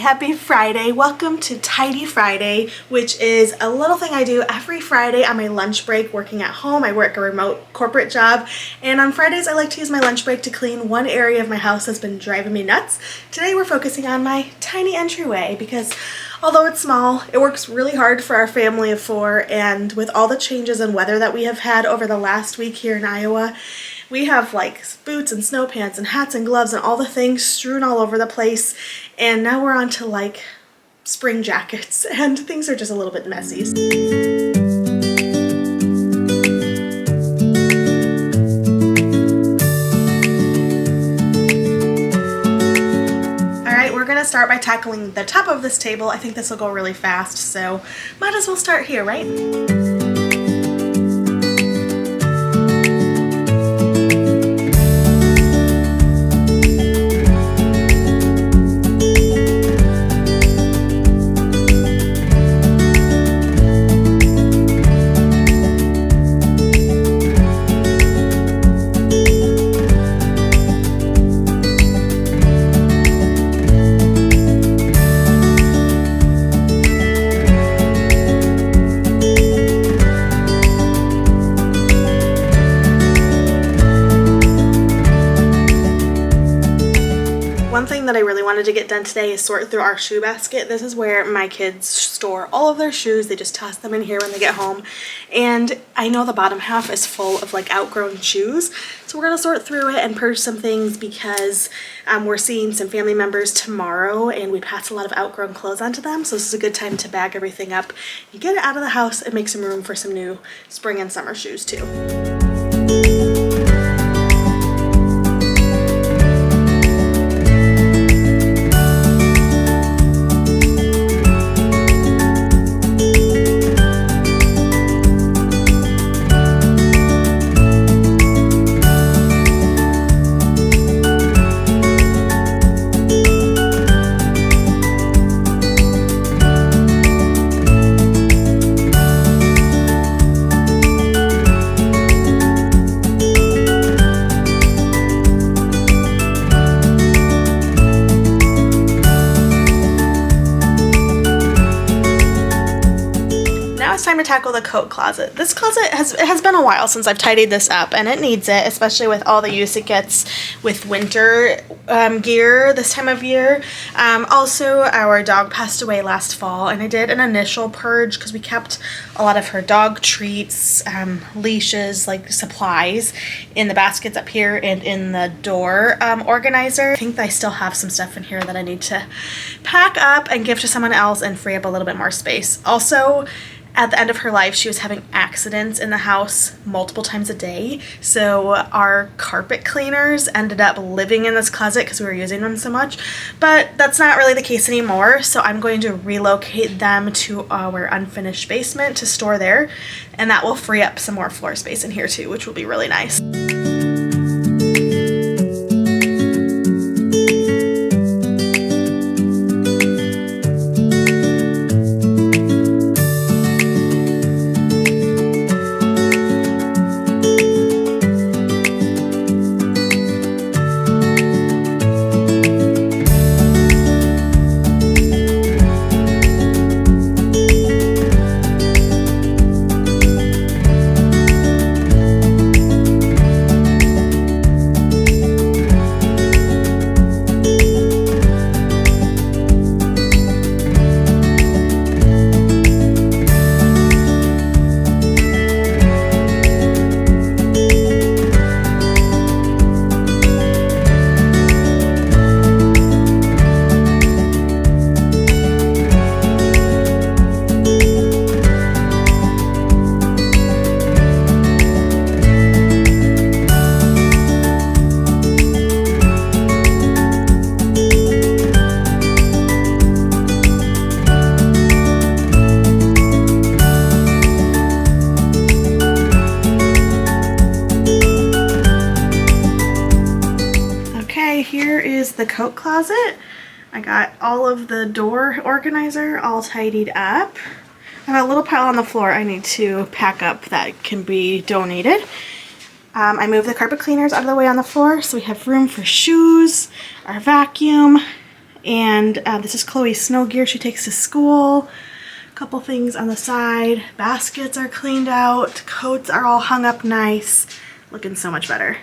happy Friday. Welcome to Tidy Friday, which is a little thing I do every Friday on my lunch break working at home. I work a remote corporate job, and on Fridays I like to use my lunch break to clean one area of my house that's been driving me nuts. Today we're focusing on my tiny entryway because although it's small, it works really hard for our family of 4, and with all the changes in weather that we have had over the last week here in Iowa, we have like boots and snow pants and hats and gloves and all the things strewn all over the place, and now we're on to like spring jackets and things are just a little bit messy. Alright, we're gonna start by tackling the top of this table. I think this will go really fast, so might as well start here, right? One thing that I really wanted to get done today is sort through our shoe basket. This is where my kids store all of their shoes. They just toss them in here when they get home. And I know the bottom half is full of like outgrown shoes. So we're gonna sort through it and purge some things because we're seeing some family members tomorrow and we pass a lot of outgrown clothes onto them. So this is a good time to bag everything up and get it out of the house and make some room for some new spring and summer shoes too. It's time to tackle the coat closet. This closet has been a while since I've tidied this up, and it needs it, especially with all the use it gets with winter gear this time of year. Also, our dog passed away last fall, and I did an initial purge because we kept a lot of her dog treats, leashes, like supplies in the baskets up here and in the door organizer. I think I still have some stuff in here that I need to pack up and give to someone else and free up a little bit more space. Also, at the end of her life, she was having accidents in the house multiple times a day. So our carpet cleaners ended up living in this closet because we were using them so much. But that's not really the case anymore. So I'm going to relocate them to our unfinished basement to store there. And that will free up some more floor space in here too, which will be really nice. Here is the coat closet. I got all of the door organizer all tidied up. I have a little pile on the floor I need to pack up that can be donated. I moved the carpet cleaners out of the way on the floor so we have room for shoes, our vacuum, And this is Chloe's snow gear she takes to school. A couple things on the side. Baskets are cleaned out. Coats are all hung up nice. Looking so much better.